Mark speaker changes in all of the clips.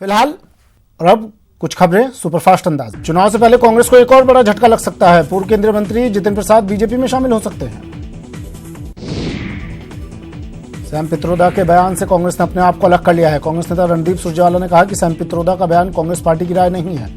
Speaker 1: फिलहाल और अब कुछ खबरें सुपरफास्ट अंदाज। चुनाव से पहले कांग्रेस को एक और बड़ा झटका लग सकता है। पूर्व केंद्रीय मंत्री जितिन प्रसाद बीजेपी में शामिल हो सकते हैं। सैम पित्रोदा के बयान से कांग्रेस ने अपने आप को अलग कर लिया है। कांग्रेस नेता रणदीप सुरजेवाला ने कहा कि सैम पित्रोदा का बयान कांग्रेस पार्टी की राय नहीं है।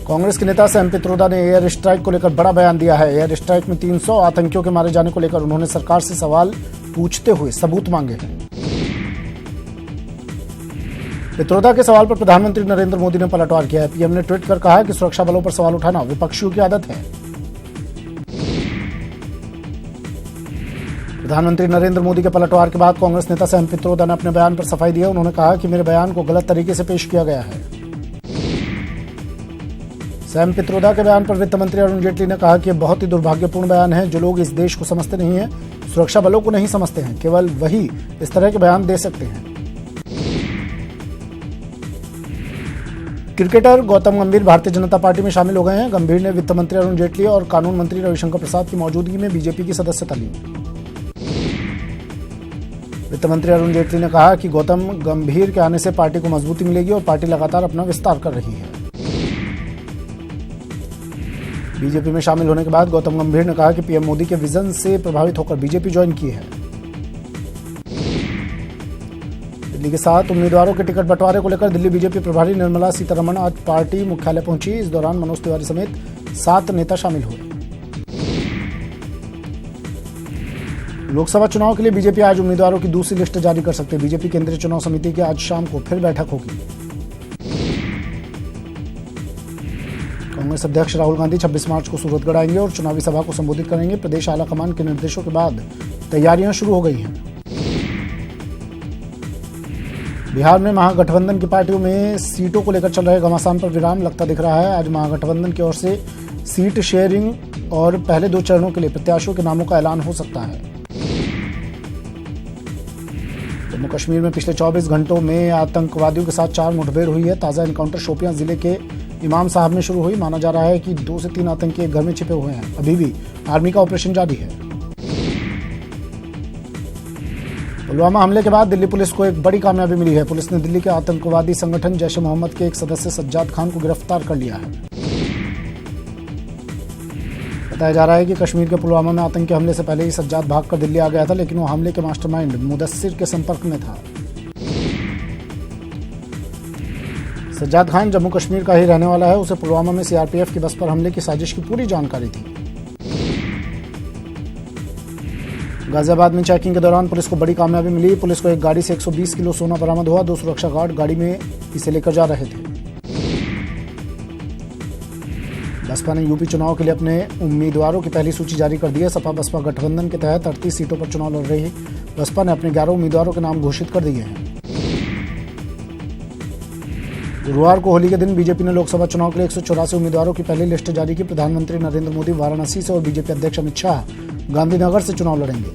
Speaker 1: कांग्रेस के नेता सैम पित्रोदा ने एयर स्ट्राइक को लेकर बड़ा बयान दिया है। एयर स्ट्राइक में 300 आतंकियों के मारे जाने को लेकर उन्होंने सरकार से सवाल पूछते हुए सबूत मांगे हैं। पित्रोदा के सवाल पर प्रधानमंत्री नरेंद्र मोदी ने पलटवार किया है। पीएम ने ट्वीट कर कहा कि सुरक्षा बलों पर सवाल उठाना विपक्षियों की आदत है। प्रधानमंत्री नरेंद्र मोदी के पलटवार के बाद कांग्रेस नेता सैम पित्रोदा ने अपने बयान पर सफाई दी है। उन्होंने कहा कि मेरे बयान को गलत तरीके से पेश किया गया है। सैम पित्रोदा के बयान पर वित्त मंत्री अरुण जेटली ने कहा कि यह बहुत ही दुर्भाग्यपूर्ण बयान है। जो लोग इस देश को समझते नहीं है, सुरक्षा बलों को नहीं समझते हैं, केवल वही इस तरह के बयान दे सकते हैं। क्रिकेटर गौतम गंभीर भारतीय जनता पार्टी में शामिल हो गए हैं। गंभीर ने वित्त मंत्री अरुण जेटली और कानून मंत्री रविशंकर प्रसाद की मौजूदगी में बीजेपी की सदस्यता ली। वित्त मंत्री अरुण जेटली ने कहा कि गौतम गंभीर के आने से पार्टी को मजबूती मिलेगी और पार्टी लगातार अपना विस्तार कर रही है। बीजेपी में शामिल होने के बाद गौतम गंभीर ने कहा कि पीएम मोदी के विजन से प्रभावित होकर बीजेपी ज्वाइन की है। दिल्ली के 7 उम्मीदवारों के टिकट बंटवारे को लेकर दिल्ली बीजेपी प्रभारी निर्मला सीतारमण आज पार्टी मुख्यालय पहुंची। इस दौरान मनोज तिवारी समेत 7 नेता शामिल हुए। लोकसभा चुनाव के लिए बीजेपी आज उम्मीदवारों की दूसरी लिस्ट जारी कर सकते हैं। बीजेपी केंद्रीय चुनाव समिति की आज शाम को फिर बैठक होगी। कांग्रेस अध्यक्ष राहुल गांधी 26 मार्च को सूरतगढ़ आएंगे और चुनावी सभा को संबोधित करेंगे। प्रदेश आलाकमान के निर्देशों के बाद तैयारियां शुरू हो गई हैं। बिहार में महागठबंधन की पार्टियों में सीटों को लेकर चल रहे घमासान पर विराम लगता दिख रहा है। आज महागठबंधन की ओर से सीट शेयरिंग और पहले 2 चरणों के लिए प्रत्याशियों के नामों का ऐलान हो सकता है। जम्मू कश्मीर में पिछले 24 घंटों में आतंकवादियों के साथ 4 मुठभेड़ हुई है। ताजा एनकाउंटर शोपियां जिले के इमाम साहब में शुरू हुई। माना जा रहा है कि 2 से 3 आतंकी एक घर में छिपे हुए हैं। अभी भी आर्मी का ऑपरेशन जारी है। पुलवामा हमले के बाद दिल्ली पुलिस को एक बड़ी कामयाबी मिली है। पुलिस ने दिल्ली के आतंकवादी संगठन जैश ए मोहम्मद के एक सदस्य सज्जाद खान को गिरफ्तार कर लिया है। बताया जा रहा है कि कश्मीर के पुलवामा में आतंकी हमले से पहले ही सज्जाद भागकर दिल्ली आ गया था, लेकिन वो हमले के मास्टरमाइंड मुदस्सिर के संपर्क में था। सज्जाद खान जम्मू कश्मीर का ही रहने वाला है। उसे पुलवामा में सीआरपीएफ की बस पर हमले की साजिश की पूरी जानकारी थी। गाजियाबाद में चेकिंग के दौरान पुलिस को बड़ी कामयाबी मिली। पुलिस को एक गाड़ी से 120 किलो सोना बरामद हुआ। 2 सुरक्षा गार्ड गाड़ी में इसे लेकर जा रहे थे। बसपा ने यूपी चुनाव के लिए अपने उम्मीदवारों की पहली सूची जारी कर दी है। सपा बसपा गठबंधन के तहत 38 सीटों पर चुनाव लड़ रही बसपा ने अपने 11 उम्मीदवारों के नाम घोषित कर दिए हैं। गुरुवार को होली के दिन बीजेपी ने लोकसभा चुनाव के लिए 184 उम्मीदवारों की पहली लिस्ट जारी की। प्रधानमंत्री नरेंद्र मोदी वाराणसी से और बीजेपी अध्यक्ष अमित शाह गांधीनगर से चुनाव लड़ेंगे।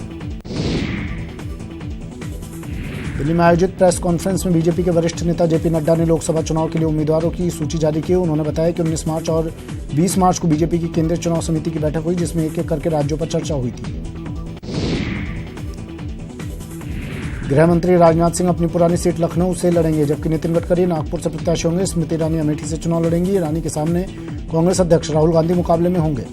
Speaker 1: दिल्ली में आयोजित प्रेस कॉन्फ्रेंस में बीजेपी के वरिष्ठ नेता जेपी नड्डा ने लोकसभा चुनाव के लिए उम्मीदवारों की सूची जारी की। उन्होंने बताया कि 19 मार्च और 20 मार्च को बीजेपी की केंद्रीय चुनाव समिति की बैठक हुई, जिसमें एक-एक करके राज्यों पर चर्चा हुई थी। गृह मंत्री राजनाथ सिंह अपनी पुरानी सीट लखनऊ से लड़ेंगे, जबकि नितिन गडकरी नागपुर से प्रत्याशी होंगे। स्मृति ईरानी अमेठी से चुनाव लड़ेंगी। ईरानी के सामने कांग्रेस अध्यक्ष राहुल गांधी मुकाबले में होंगे।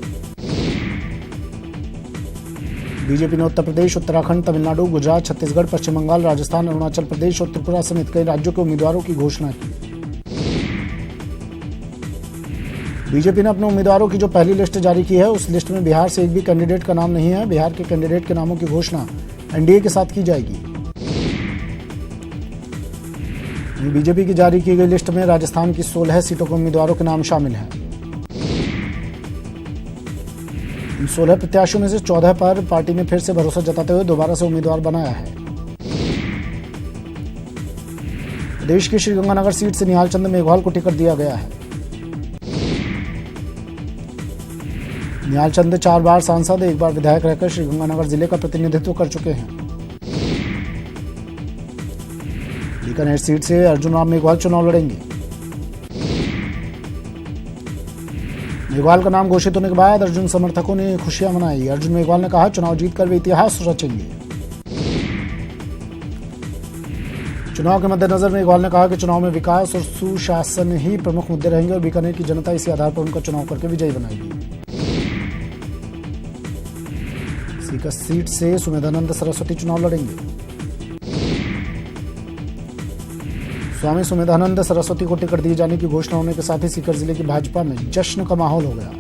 Speaker 1: बीजेपी ने उत्तर प्रदेश, उत्तराखंड, तमिलनाडु, गुजरात, छत्तीसगढ़, पश्चिम बंगाल, राजस्थान, अरुणाचल प्रदेश और त्रिपुरा समेत कई राज्यों के उम्मीदवारों की घोषणा की। बीजेपी ने अपने उम्मीदवारों की जो पहली लिस्ट जारी की है, उस लिस्ट में बिहार से एक भी कैंडिडेट का नाम नहीं है। बिहार के कैंडिडेट के नामों की घोषणा एनडीए के साथ की जाएगी। बीजेपी की जारी की गई लिस्ट में राजस्थान की 16 सीटों के उम्मीदवारों के नाम शामिल हैं। इन 16 प्रत्याशियों में से 14 पर पार्टी ने फिर से भरोसा जताते हुए दोबारा से उम्मीदवार बनाया है। प्रदेश की श्रीगंगानगर सीट से निहाल चंद मेघवाल को टिकट दिया गया है। निहाल चंद 4 बार सांसद, 1 बार विधायक रहकर श्रीगंगानगर जिले का प्रतिनिधित्व कर चुके हैं। बीकानेर सीट से अर्जुन राम मेघवाल चुनाव लड़ेंगे। मेघवाल का नाम घोषित होने के बाद अर्जुन समर्थकों ने खुशियां मनाई। अर्जुन मेघवाल ने कहा, चुनाव जीतकर वे इतिहास रचेंगे। चुनाव के मद्देनजर मेघवाल ने कहा कि चुनाव में विकास और सुशासन ही प्रमुख मुद्दे रहेंगे और बीकानेर की जनता इसी आधार पर उनका चुनाव करके विजयी बनाएगी। सीकर सीट से सुमेधानंद सरस्वती चुनाव लड़ेंगे। स्वामी सुमेधानंद सरस्वती को टिकट दिए जाने की घोषणा होने के साथ ही सीकर जिले की भाजपा में जश्न का माहौल हो गया।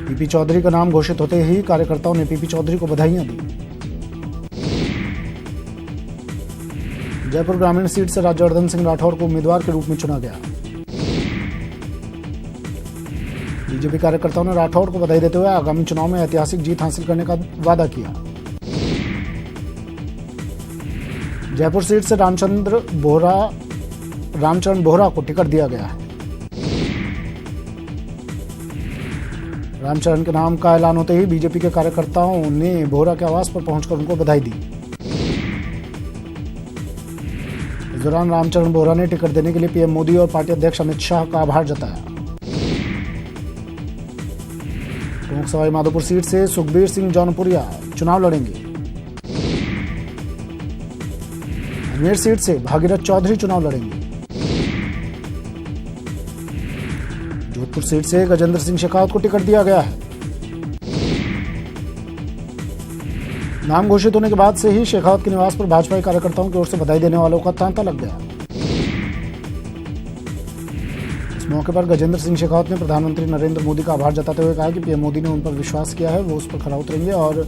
Speaker 1: पीपी चौधरी का नाम घोषित होते ही कार्यकर्ताओं ने पीपी चौधरी को बधाइयां दी। जयपुर ग्रामीण सीट से राज्यवर्धन सिंह राठौर को उम्मीदवार के रूप में चुना गया। बीजेपी कार्यकर्ताओं ने राठौर को बधाई देते हुए आगामी चुनाव में ऐतिहासिक जीत हासिल करने का वादा किया। जयपुर सीट से रामचरण बोहरा को टिकट दिया गया है। रामचरण के नाम का ऐलान होते ही बीजेपी के कार्यकर्ताओं ने बोहरा के आवास पर पहुंचकर उनको बधाई दी। इस दौरान रामचरण बोहरा ने टिकट देने के लिए पीएम मोदी और पार्टी अध्यक्ष अमित शाह का आभार जताया। प्रमुख सवाई माधोपुर सीट से सुखबीर सिंह जौनपुरिया चुनाव लड़ेंगे। अजमेर सीट से भागीरथ चौधरी चुनाव लड़ेंगे। जोधपुर सीट से गजेंद्र सिंह शेखावत को टिकट दिया गया है। नाम घोषित होने के बाद से ही शेखावत के निवास पर भाजपा कार्यकर्ताओं की ओर से बधाई देने वालों का तांता लग गया। इस मौके पर गजेंद्र सिंह शेखावत ने प्रधानमंत्री नरेंद्र मोदी का आभार जताते हुए कहा कि पीएम मोदी ने उन पर विश्वास किया है, वो उस पर खरा उतरेंगे और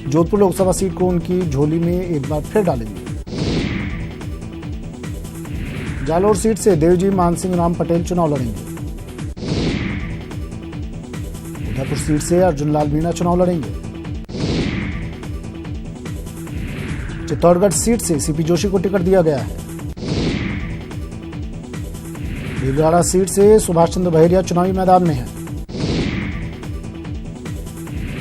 Speaker 1: जोधपुर लोकसभा सीट को उनकी झोली में एक बार फिर डालेंगे। जालोर सीट से देवजी मानसिंह राम पटेल चुनाव लड़ेंगे। उदयपुर सीट से अर्जुन लाल मीणा चुनाव लड़ेंगे। चित्तौड़गढ़ सीट से सीपी जोशी को टिकट दिया गया है। भीलवाड़ा सीट से सुभाष चंद्र बहेरिया चुनावी मैदान में है।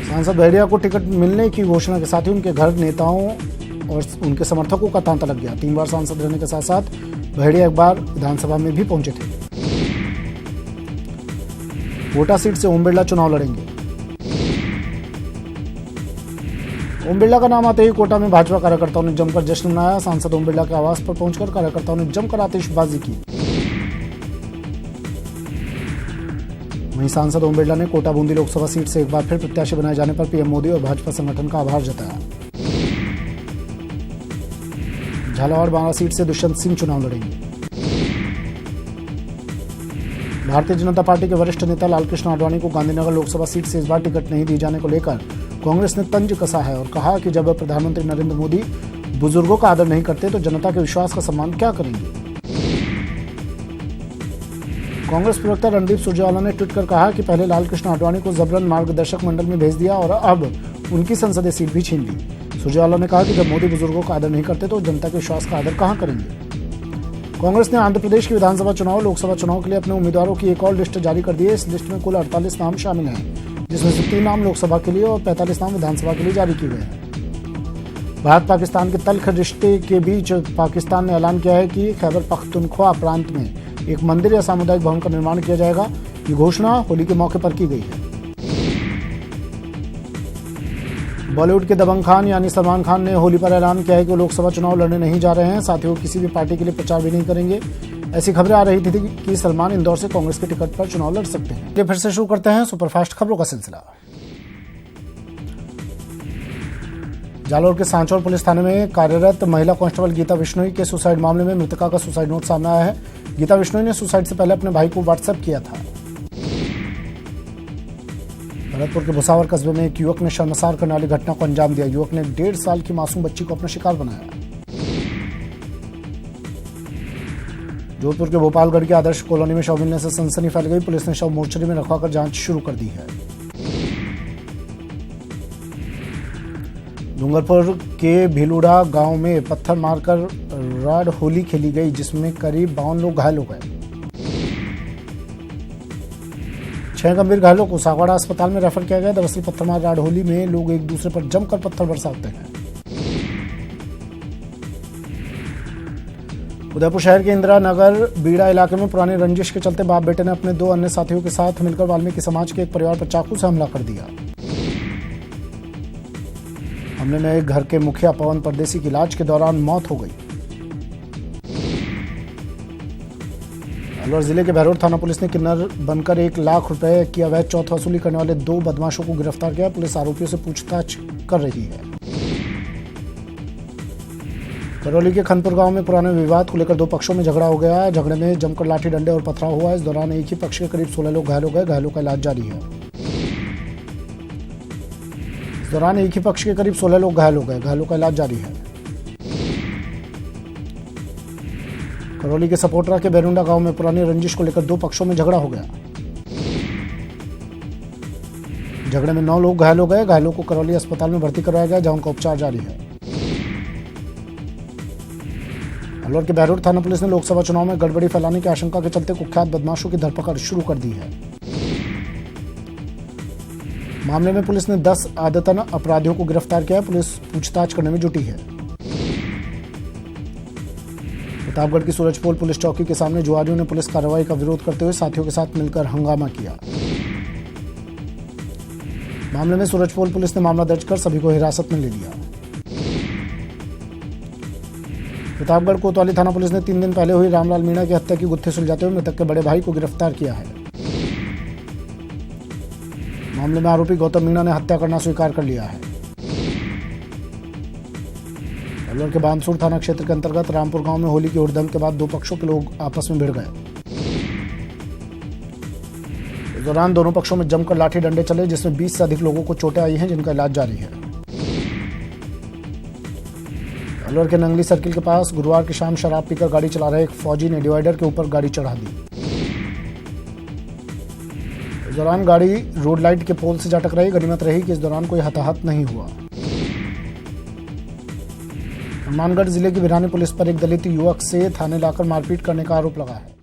Speaker 1: सांसद बहेरिया को टिकट मिलने की घोषणा के साथ ही उनके घर नेताओं और उनके समर्थकों का तांता लग गया। 3 बार सांसद रहने के साथ साथ बहेरिया एक बार विधानसभा में भी पहुंचे थे। कोटा सीट से ओम बिरला चुनाव लड़ेंगे। ओम बिरला का नाम आते ही कोटा में भाजपा कार्यकर्ताओं ने जमकर जश्न मनाया। सांसद ओम बिरला के आवास पर पहुंचकर कार्यकर्ताओं ने जमकर आतिशबाजी की। वहीं सांसद ओम बिरला ने कोटा बूंदी लोकसभा सीट से एक बार फिर प्रत्याशी बनाए जाने पर पीएम मोदी और भाजपा संगठन का आभार जताया। झालावाड़ बांदा सीट से दुष्यंत सिंह चुनाव लड़ेंगे। भारतीय जनता पार्टी के वरिष्ठ नेता लालकृष्ण आडवाणी को गांधीनगर लोकसभा सीट से इस बार टिकट नहीं दिए जाने को लेकर कांग्रेस ने तंज कसा है और कहा कि जब प्रधानमंत्री नरेंद्र मोदी बुजुर्गों का आदर नहीं करते तो जनता के विश्वास का सम्मान क्या करेंगे। कांग्रेस प्रवक्ता रणदीप सुरजेवाला ने ट्वीट कर कहा कि पहले लालकृष्ण आडवाणी को जबरन मार्गदर्शक मंडल में भेज दिया और अब उनकी संसदीय सीट भी छीन ली। सुरजेवाला ने कहा कि जब मोदी बुजुर्गों का आदर नहीं करते तो जनता के विश्वास का आदर कहां करेंगे। कांग्रेस ने आंध्र प्रदेश के विधानसभा चुनाव लोकसभा चुनाव के लिए अपने उम्मीदवारों की एक और लिस्ट जारी कर दी है। इस लिस्ट में कुल 48 नाम शामिल हैं, जिसमें से 3 नाम लोकसभा के लिए और 45 नाम विधानसभा के लिए जारी किए गए हैं। भारत पाकिस्तान के तल्ख रिश्ते के बीच पाकिस्तान ने ऐलान किया है कि खैबर पख्तूनख्वा प्रांत में एक मंदिर या सामुदायिक भवन का निर्माण किया जाएगा। ये घोषणा होली के मौके पर की गई है। बॉलीवुड के दबंग खान यानी सलमान खान ने होली पर ऐलान किया है कि वो लोकसभा चुनाव लड़ने नहीं जा रहे हैं, साथ ही वो किसी भी पार्टी के लिए प्रचार भी नहीं करेंगे। ऐसी खबरें आ रही थी कि सलमान इंदौर से कांग्रेस के टिकट पर चुनाव लड़ सकते हैं। ये फिर से शुरू करते हैं सुपरफास्ट खबरों का सिलसिला। जालोर के सांचौर पुलिस थाने में कार्यरत महिला कांस्टेबल गीता बिश्नोई के सुसाइड मामले में मृतका का सुसाइड नोट सामने आया है। गीता बिश्नोई ने सुसाइड से पहले अपने भाई को व्हाट्सएप किया था। भरतपुर के भुसावर कस्बे में एक युवक ने शर्मसार करने वाली घटना को अंजाम दिया। युवक ने 1.5 साल की मासूम बच्ची को अपना शिकार बनाया। जोधपुर के भोपालगढ़ के आदर्श कॉलोनी में शव मिलने से सनसनी फैल गई। पुलिस ने शव मोर्चरी में रखवाकर जांच शुरू कर दी है। डूंगरपुर के भीलुड़ा गांव में पत्थर मारकर राड होली खेली गई, जिसमें करीब 52 लोग घायल हो गए। 6 गंभीर घायलों को सागवाड़ा अस्पताल में रेफर किया गया। दरअसल पत्थरमार राड होली में लोग एक दूसरे पर जमकर पत्थर बरसाते हैं। उदयपुर शहर के इंदिरा नगर बीड़ा इलाके में पुरानी रंजिश के चलते बाप बेटे ने अपने 2 अन्य साथियों के साथ मिलकर वाल्मीकि समाज के एक परिवार पर चाकू से हमला कर दिया। मामले में घर के मुखिया पवन परदेसी की इलाज के दौरान मौत हो गई। अलवर जिले के बहरोड थाना पुलिस ने किन्नर बनकर 1 लाख रुपए की अवैध चौथ वसूली करने वाले 2 बदमाशों को गिरफ्तार किया। पुलिस आरोपियों से पूछताछ कर रही है। करौली के खनपुर गांव में पुराने विवाद को लेकर 2 पक्षों में झगड़ा हो गया। झगड़े में जमकर लाठी डंडे और पथराव हुआ। इस दौरान एक ही पक्ष के करीब 16 लोग घायल हो गए। घायलों का इलाज जारी है। करौली के सपोटरा के बैरुंडा गांव में पुरानी रंजिश को लेकर 2 पक्षों में झगड़ा हो गया। झगड़े में 9 लोग घायल हो गए। घायलों को करौली अस्पताल में भर्ती कराया गया, जहां उनका उपचार जारी है। अलवर के बहरोड थाना पुलिस ने लोकसभा चुनाव में गड़बड़ी फैलाने की आशंका के चलते कुख्यात बदमाशों की धरपकड़ शुरू कर दी है। मामले में पुलिस ने 10 आदतन अपराधियों को गिरफ्तार किया। पुलिस पूछताछ करने में जुटी है। प्रतापगढ़ की सूरजपोल पुलिस चौकी के सामने जुआरियों ने पुलिस कार्रवाई का विरोध करते हुए साथियों के साथ मिलकर हंगामा किया। मामले में सूरजपोल पुलिस ने मामला दर्ज कर सभी को हिरासत में ले लिया। प्रतापगढ़ कोतवाली थाना पुलिस ने 3 दिन पहले हुई रामलाल मीणा की हत्या की गुत्थी सुलझाते हुए मृतक के बड़े भाई को गिरफ्तार किया है। मामले में आरोपी गौतम मीणा ने हत्या करना स्वीकार कर लिया है। अलवर के बानसूर थाना क्षेत्र के अंतर्गत रामपुर गांव में होली की हुड़दंग के बाद 2 पक्षों के लोग आपस में भिड़ गए। इस दौरान दोनों पक्षों में जमकर लाठी डंडे चले, जिसमें 20 से अधिक लोगों को चोटें आई हैं, जिनका इलाज जारी है। अलवर के नंगली सर्किल के पास गुरुवार की शाम शराब पीकर गाड़ी चला रहे एक फौजी ने डिवाइडर के ऊपर गाड़ी चढ़ा दी। इस दौरान गाड़ी रोड लाइट के पोल से जा टकराई। गनीमत रही कि इस दौरान कोई हताहत नहीं हुआ। हनुमानगढ़ जिले की बिरानी पुलिस पर एक दलित युवक से थाने लाकर मारपीट करने का आरोप लगा है।